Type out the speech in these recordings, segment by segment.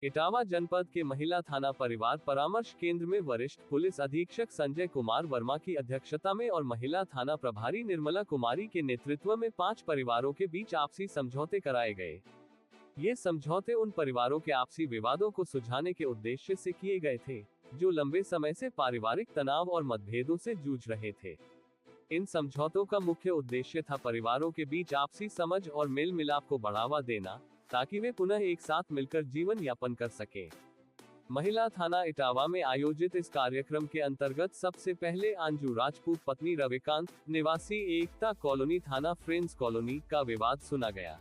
इटावा जनपद के महिला थाना परिवार परामर्श केंद्र में वरिष्ठ पुलिस अधीक्षक संजय कुमार वर्मा की अध्यक्षता में और महिला थाना प्रभारी निर्मला कुमारी के नेतृत्व में 5 परिवारों के बीच आपसी समझौते कराए गए। ये समझौते उन परिवारों के आपसी विवादों को सुलझाने के उद्देश्य से किए गए थे, जो लंबे समय से पारिवारिक तनाव और मतभेदों से जूझ रहे थे। इन समझौतों का मुख्य उद्देश्य था परिवारों के बीच आपसी समझ और मेल मिलाप को बढ़ावा देना, ताकि वे पुनः एक साथ मिलकर जीवन यापन कर सकें। महिला थाना इटावा में आयोजित इस कार्यक्रम के अंतर्गत सबसे पहले अंजू राजपूत पत्नी रविकांत निवासी एकता कॉलोनी थाना फ्रेंड्स कॉलोनी का विवाद सुना गया।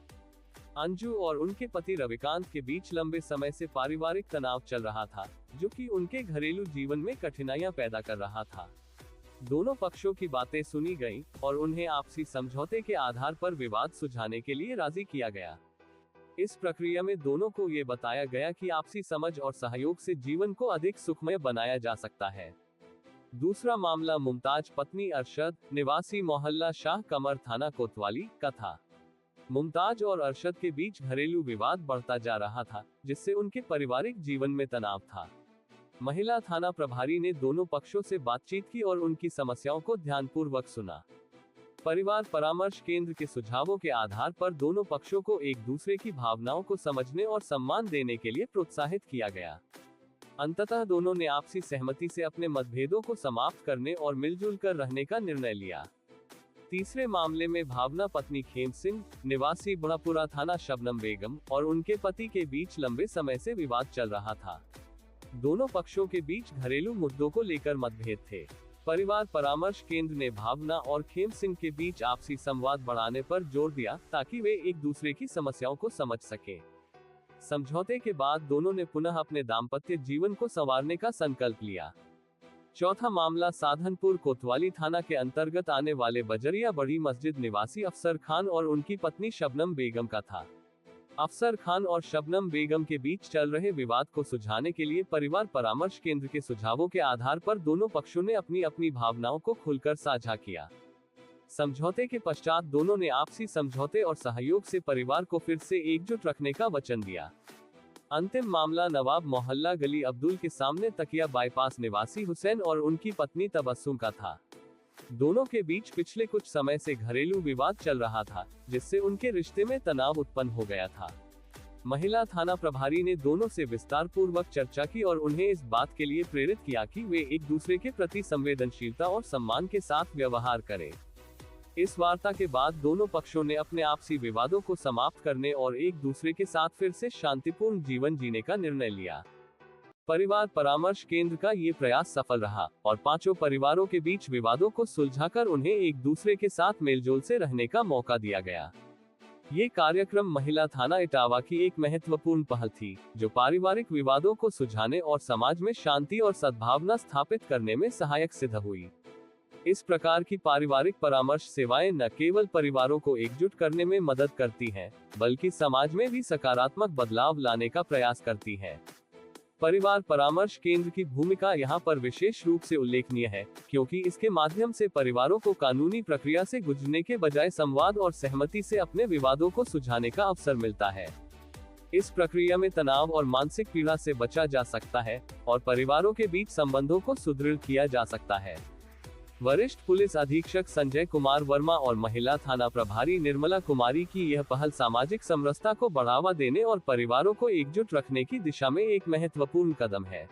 अंजू और उनके पति रविकांत के बीच लंबे समय से पारिवारिक तनाव चल रहा था, जो कि उनके घरेलू जीवन में कठिनाइयां पैदा कर रहा था। दोनों पक्षों की बातें सुनी गईं और उन्हें आपसी समझौते के आधार पर विवाद सुलझाने के लिए राजी किया गया। इस प्रक्रिया में दोनों को ये बताया गया कि आपसी समझ और सहयोग से जीवन को अधिक सुखमय बनाया जा सकता है। दूसरा मामला मुमताज पत्नी अरशद निवासी मोहल्ला शाह कमर थाना कोतवाली का था। मुमताज और अरशद के बीच घरेलू विवाद बढ़ता जा रहा था, जिससे उनके पारिवारिक जीवन में तनाव था। महिला थाना प्रभारी ने दोनों पक्षों से बातचीत की और उनकी समस्याओं को ध्यानपूर्वक सुना। परिवार परामर्श केंद्र के सुझावों के आधार पर दोनों पक्षों को एक दूसरे की भावनाओं को समझने और सम्मान देने के लिए प्रोत्साहित किया गया। अंततः दोनों ने आपसी सहमति से अपने मतभेदों को समाप्त करने और मिलजुल कर रहने का निर्णय लिया। तीसरे मामले में भावना पत्नी खेम सिंह निवासी बड़ापुरा थाना शबनम बेगम और उनके पति के बीच लंबे समय से विवाद चल रहा था। दोनों पक्षों के बीच घरेलू मुद्दों को लेकर मतभेद थे। परिवार परामर्श केंद्र ने भावना और खेम सिंह के बीच आपसी संवाद बढ़ाने पर जोर दिया, ताकि वे एक दूसरे की समस्याओं को समझ सकें। समझौते के बाद दोनों ने पुनः अपने दाम्पत्य जीवन को संवारने का संकल्प लिया। चौथा मामला साधनपुर कोतवाली थाना के अंतर्गत आने वाले बजरिया बड़ी मस्जिद निवासी अफसर खान और उनकी पत्नी शबनम बेगम का था। अफसर खान और शबनम बेगम के बीच चल रहे विवाद को सुलझाने के लिए परिवार परामर्श केंद्र के सुझावों के आधार पर दोनों पक्षों ने अपनी अपनी भावनाओं को खुलकर साझा किया। समझौते के पश्चात दोनों ने आपसी समझौते और सहयोग से परिवार को फिर से एकजुट रखने का वचन दिया। अंतिम मामला नवाब मोहल्ला गली अब्दुल के सामने तकिया बाईपास निवासी हुसैन और उनकी पत्नी तबस्सुम का था। दोनों के बीच पिछले कुछ समय से घरेलू विवाद चल रहा था, जिससे उनके रिश्ते में तनाव उत्पन्न हो गया था। महिला थाना प्रभारी ने दोनों से विस्तार पूर्वक चर्चा की और उन्हें इस बात के लिए प्रेरित किया कि वे एक दूसरे के प्रति संवेदनशीलता और सम्मान के साथ व्यवहार करें। इस वार्ता के बाद दोनों पक्षों ने अपने आपसी विवादों को समाप्त करने और एक दूसरे के साथ फिर से शांतिपूर्ण जीवन जीने का निर्णय लिया। परिवार परामर्श केंद्र का ये प्रयास सफल रहा और पांचों परिवारों के बीच विवादों को सुलझाकर उन्हें एक दूसरे के साथ मेलजोल से रहने का मौका दिया गया। ये कार्यक्रम महिला थाना इटावा की एक महत्वपूर्ण पहल थी, जो पारिवारिक विवादों को सुलझाने और समाज में शांति और सद्भावना स्थापित करने में सहायक सिद्ध हुई। इस प्रकार की पारिवारिक परामर्श सेवाएं न केवल परिवारों को एकजुट करने में मदद करती हैं, बल्कि समाज में भी सकारात्मक बदलाव लाने का प्रयास करती हैं। परिवार परामर्श केंद्र की भूमिका यहाँ पर विशेष रूप से उल्लेखनीय है, क्योंकि इसके माध्यम से परिवारों को कानूनी प्रक्रिया से गुजरने के बजाय संवाद और सहमति से अपने विवादों को सुलझाने का अवसर मिलता है। इस प्रक्रिया में तनाव और मानसिक पीड़ा से बचा जा सकता है और परिवारों के बीच संबंधों को सुदृढ़ किया जा सकता है। वरिष्ठ पुलिस अधीक्षक संजय कुमार वर्मा और महिला थाना प्रभारी निर्मला कुमारी की यह पहल सामाजिक समरसता को बढ़ावा देने और परिवारों को एकजुट रखने की दिशा में एक महत्वपूर्ण कदम है।